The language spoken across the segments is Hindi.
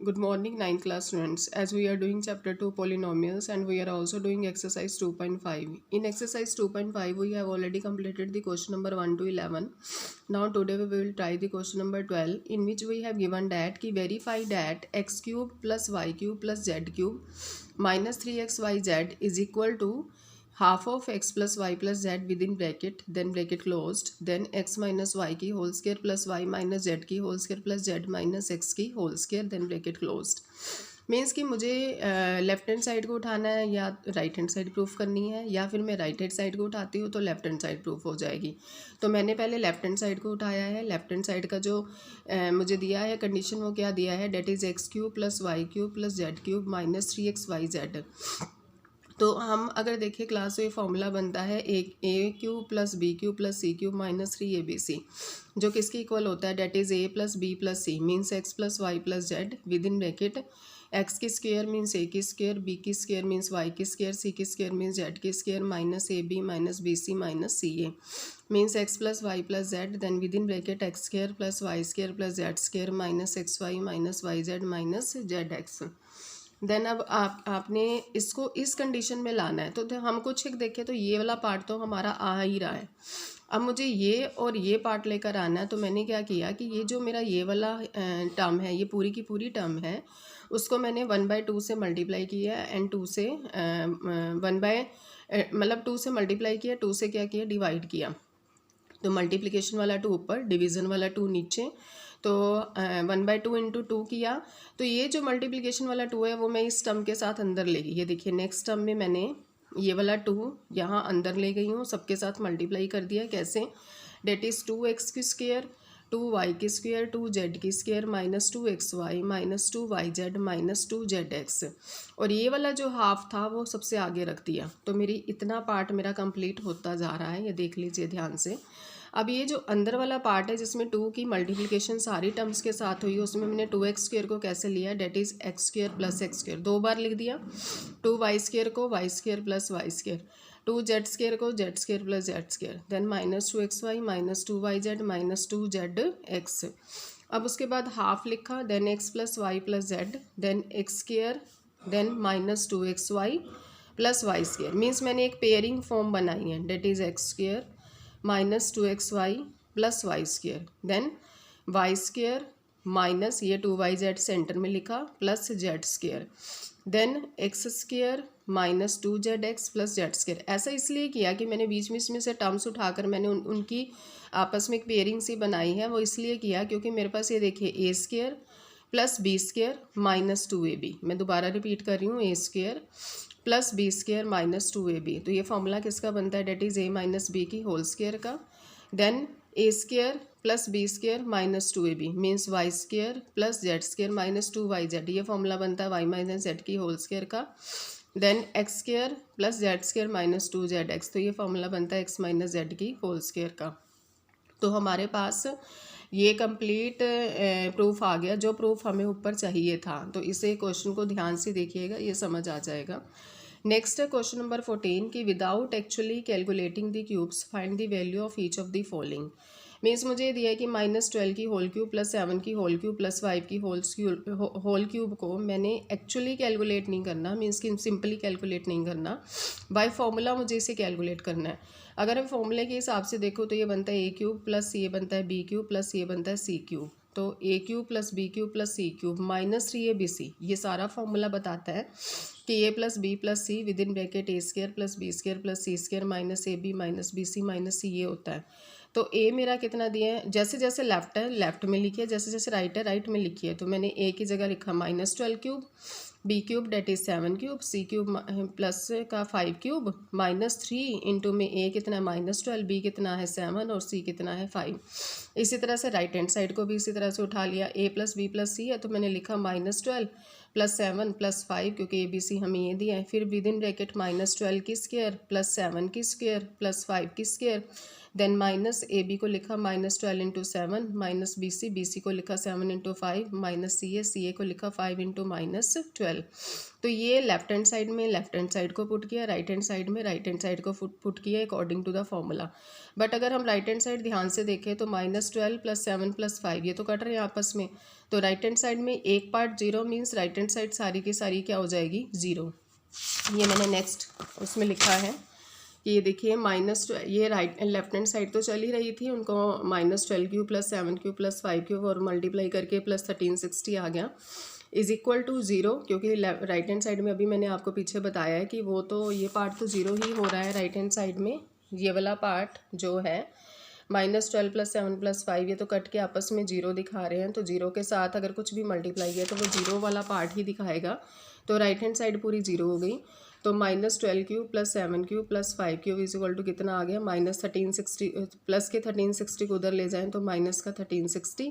Good morning, ninth class students. As we are doing chapter 2 polynomials and we are also doing exercise 2.5. In exercise 2.5, we have already completed the question number 1 to 11. Now today we will try the question number 12, in which we have given that ki verify that x cube plus y cube plus z cube minus 3xyz is equal to half of x plus y plus z within bracket, then bracket closed, then x minus y की whole square plus y minus z की whole square plus z minus x की whole square, then bracket closed. Means कि मुझे लेफ्ट हैंड साइड को उठाना है या राइट हैंड साइड प्रूफ करनी है, या फिर मैं राइट हैंड साइड को उठाती हूँ तो लेफ्ट हैंड साइड प्रूफ हो जाएगी. तो मैंने पहले लेफ्ट हैंड साइड को उठाया है. लेफ्ट हैंड साइड का जो मुझे दिया है कंडीशन, वो क्या दिया है, that is x cube plus y cube plus z cube minus 3xyz. तो हम अगर देखें क्लास में फॉर्मूला बनता है A cube plus B cube plus C cube minus 3abc, जो किसके इक्वल होता है, that is A plus B plus C means X plus Y plus Z within bracket X की स्क्वायर मीन्स ए की स्क्वायर, बी की स्क्वायर मीन्स वाई की स्क्वायर, सी की स्क्वायर मीन्स जेड की square minus A B minus B C minus C A means X plus Y plus z, then within bracket x square plus y square plus z square minus x y minus y z minus z x. Then अब आपने इसको इस कंडीशन में लाना है. तो हम कुछ एक देखें तो ये वाला पार्ट तो हमारा आ ही रहा है. अब मुझे ये और ये पार्ट लेकर आना है. तो मैंने क्या किया कि ये जो मेरा ये वाला टर्म है, ये पूरी की पूरी टर्म है, उसको मैंने 1/2 से मल्टीप्लाई किया एंड 2 से मतलब 2 से मल्टीप्लाई किया, 2 से क्या किया, डिवाइड किया. तो मल्टीप्लिकेशन वाला 2 ऊपर, डिवीज़न वाला 2 नीचे. तो 1/2 इंटू 2 किया. तो ये जो मल्टीप्लिकेशन वाला 2 है वो मैं इस टर्म के साथ अंदर ले गई. ये देखिए नेक्स्ट टर्म में मैंने ये वाला 2 यहाँ अंदर ले गई हूँ, सबके साथ मल्टीप्लाई कर दिया. कैसे, डेट इज़ 2x की स्क्वायर 2y की स्क्वायर 2z की square minus 2xy minus 2yz minus 2zx. और ये वाला जो हाफ था वो सबसे आगे रख दिया. तो मेरी इतना पार्ट मेरा कंप्लीट होता जा रहा है, ये देख लीजिए ध्यान से. अब ये जो अंदर वाला पार्ट है जिसमें 2 की मल्टीप्लिकेशन सारी टर्म्स के साथ हुई, उसमें मैंने 2x² को कैसे लिया, date is x² plus x², 2 बार लिख दिया. 2y² को y² प्लस y², 2z² को z² plus z², then minus 2xy minus 2yz minus 2zx. अब उसके बाद हाफ लिखा, then x plus Y plus z, then x², then minus 2xy plus y² means मैंने एक पेयरिंग फॉर्म बनाई है, that is x² minus 2xy plus y², then y² minus ये 2yz सेंटर में लिखा plus z², then x² minus 2zx plus z². ऐसा इसलिए किया कि मैंने बीच में इसमें से टर्म्स उठाकर मैंने उनकी आपस में एक पेयरिंग सी बनाई है. वो इसलिए किया क्योंकि मेरे पास ये देखिए a² plus b² minus 2ab, मैं दोबारा रिपीट कर रही हूँ, a² plus b² minus 2ab. तो ये फॉर्मूला किसका बनता है, that is a minus b की होल स्क्वायर का, then a² plus b² minus 2ab means y² plus z² minus 2yz. ये फॉर्मूला बनता है y माइनस z की होल स्क्वायर का, then x² plus z² minus 2zx. तो ये फॉर्मूला बनता है x माइनस z की होल स्क्वायर का. तो हमारे पास ये कंप्लीट प्रूफ आ गया, जो प्रूफ हमें ऊपर चाहिए था. तो इसे क्वेश्चन को ध्यान से देखिएगा, ये समझ आ जाएगा. नेक्स्ट है क्वेश्चन नंबर 14 की without actually calculating the cubes find the value of each of the following. Means मुझे ये दिया है कि -12 की होल क्यूब प्लस 7 की होल क्यूब प्लस 5 की होल क्यूब को मैंने एक्चुअली कैलकुलेट नहीं करना, मीन्स कि सिंपली कैलकुलेट नहीं करना, बाय फॉर्मूला मुझे इसे कैलकुलेट करना है. अगर हम फॉर्मूले के हिसाब से देखो तो ये बनता है a³ प्लस ये बनता है b³ प्लस ये बनता है c³. तो a³ plus b³ plus c³ minus 3abc, ये सारा फॉर्मूला बताता है कि a plus b plus c with in bracket a² plus b² plus c² minus ab minus bc minus c ये होता है. तो a मेरा कितना दिया है, जैसे जैसे लेफ्ट है लेफ्ट में लिखिए, जैसे जैसे राइट है राइट में लिखिए. तो मैंने a की जगह लिखा -12³ b³ that is 7³ c³ plus का 5³ माइनस 3 इंटू में a कितना है -12, b कितना है 7 और c कितना है 5. इसी तरह से राइट हैंड साइड को भी इसी तरह से उठा लिया, a plus b plus c है तो मैंने लिखा -12 प्लस 7 प्लस 5, क्योंकि ABC हमें ये दिया है. फिर विद इन ब्रैकेट -12 की स्क्वायर प्लस 7 की स्क्वायर प्लस 5 की स्क्वायर, देन माइनस AB को लिखा -12 इंटू 7 माइनस BC को लिखा 7 इंटू 5 माइनस CA को लिखा 5 इंटू -12. तो ये लेफ्ट हैंड साइड में लेफ्ट हैंड साइड को पुट किया, राइट हैंड साइड में राइट हैंड साइड को पुट किया according to the formula. But अगर हम राइट हैंड साइड ध्यान से देखें तो -12 + 7 + 5 ये तो कट रहे हैं आपस में, तो राइट हैंड साइड में एक part 0 means right hand side सारी की सारी क्या हो जाएगी 0। ये मैंने नेक्स्ट उसमें लिखा है कि ये देखिए ये राइट लेफ्ट हैंड साइड तो चल ही रही थी, उनको -12³ + 7³ + 5³ और मल्टीप्लाई करके +1360 आ गया इज़ इक्वल टू 0, क्योंकि राइट हैंड साइड में अभी मैंने आपको पीछे बताया है कि वो तो ये पार्ट तो 0 ही हो रहा है राइट हैंड साइड में, ये वाला पार्ट जो है -12 + 7 + 5 ये तो कट के आपस में 0 दिखा रहे हैं, तो 0 के साथ अगर कुछ भी मल्टीप्लाई किया तो वो 0 वाला पार्ट ही दिखाएगा, तो राइट हैंड साइड पूरी 0 हो गई। तो -12³ + 7³ + 5³ इज इक्वल टू कितना आ गया -1360, प्लस के 1360 को उधर ले जाएं तो माइनस का 1360।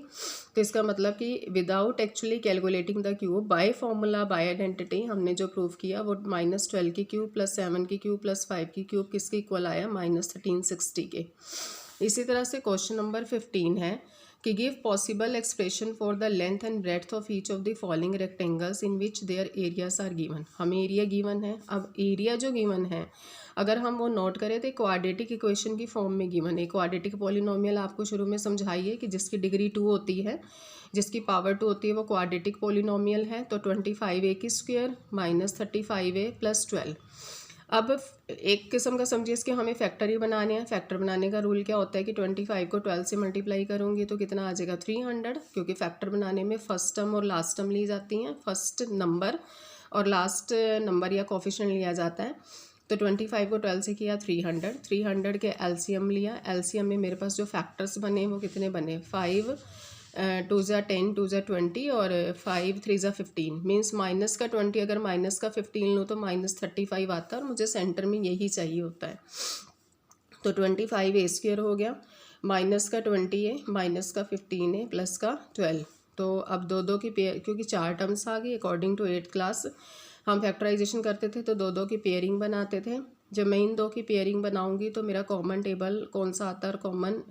तो इसका मतलब कि without actually calculating the cube by formula bye identity हमने जो प्रूव किया वो -12 की क्यूब + 7 की क्यूब + 5 की क्यूब किसके इक्वल आया -1360 के। इसी तरह से क्वेश्चन नंबर 15 है कि give possible expression for the length and breadth of each of the following rectangles in which their areas are given. हमें एरिया गिवन है, अब एरिया जो गिवन है अगर हम वो नोट करें तो क्वाड्रेटिक इक्वेशन की फॉर्म में गिवन है। क्वाड्रेटिक पॉलिनोमियल आपको शुरू में समझाइए कि जिसकी डिग्री 2 होती है, जिसकी पावर 2 होती है वो क्वाड्रेटिक पॉलिनोमियल है। तो 25a² - 35a + 12। अब एक किस्म का समझिए इसके हमें फैक्टर ही बनाने हैं। फैक्टर बनाने का रूल क्या होता है कि 25 को 12 से मल्टीप्लाई करूँगी तो कितना आ जाएगा 300, क्योंकि फैक्टर बनाने में फर्स्ट टर्म और लास्ट टर्म ली जाती हैं, फर्स्ट नंबर और लास्ट नंबर या कोफिशिएंट लिया जाता है। तो 25 को 12 से किया 300, 300 के एलसीएम लिया, एलसीएम में मेरे पास जो फैक्टर्स बने वो कितने बने 5 2 ज़ा 10 2 ज़ा 20 और 5 3 ज़ा 15 मीन्स माइनस का 20 अगर माइनस का 15 लो तो -35 आता है और मुझे सेंटर में यही चाहिए होता है। तो 25a² हो गया, माइनस का 20a माइनस का 15a प्लस का 12। तो अब दो की पेयर, क्योंकि 4 टर्म्स आ गई अकॉर्डिंग टू 8th क्लास हम फैक्टराइजेशन करते थे तो दो की पेयरिंग बनाते थे। जब मैं इन 2 की पेयरिंग बनाऊंगी तो मेरा कॉमन टेबल कौन सा आता है और कॉमन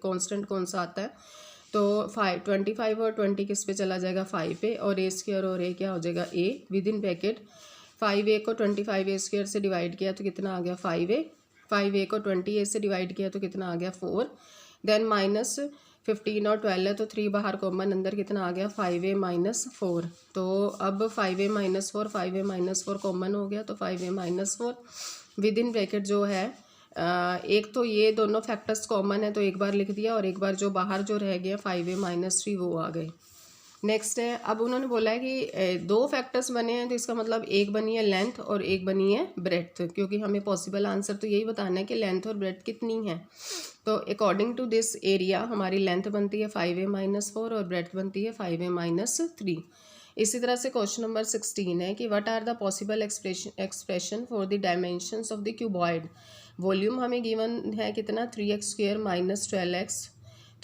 कॉन्स्टेंट कौन सा आता है। तो 25 और 20 किस पे चला जाएगा 5 पे, और a² और a क्या हो जाएगा a with in bracket. 5a को 25a² से डिवाइड किया तो कितना आ गया 5a, 5a को 20a से डिवाइड किया तो कितना आ गया 4, देन -15 और 12 है तो 3 बाहर कॉमन, अंदर कितना आ गया 5a - 4। तो अब 5a - 4 5a - 4 कॉमन हो गया तो 5a - 4 विद इन ब्रैकेट जो है एक तो ये दोनों फैक्टर्स कॉमन है तो एक बार लिख दिया और एक बार जो बाहर जो रह गया 5a - 3 वो आ गए। नेक्स्ट है, अब उन्होंने बोला है कि 2 फैक्टर्स बने हैं तो इसका मतलब एक बनी है लेंथ और एक बनी है ब्रेड्थ, क्योंकि हमें पॉसिबल आंसर तो यही बताना है कि लेंथ और ब्रेड्थ कितनी है। तो अकॉर्डिंग टू दिस एरिया हमारी लेंथ बनती है 5a - 4 और ब्रेड्थ बनती है 5a - 3। इसी तरह से क्वेश्चन नंबर 16 है कि what are the possible expression for the dimensions of the cuboid. Volume हमें गिवन है कितना 3x² - 12x।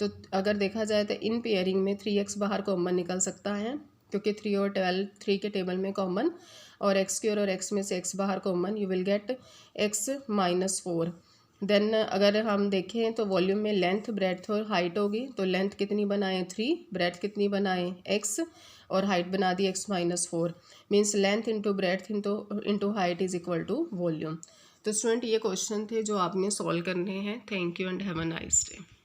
तो अगर देखा जाए तो इन पेयरिंग में 3x बाहर कॉमन निकल सकता है, क्योंकि 3 और 12 3 के टेबल में कॉमन, और x² और x में से x बाहर common, you will get x - 4। Then अगर हम देखें तो वॉल्यूम में लेंथ ब्रेड्थ और हाइट होगी, तो लेंथ कितनी बनाएं 3, ब्रेड्थ कितनी बनाएं x और हाइट बना दी x - 4 means length into breadth into height is equal to volume. तो स्टूडेंट ये क्वेश्चन थे जो आपने सॉल्व करने हैं। Thank you and have a nice day.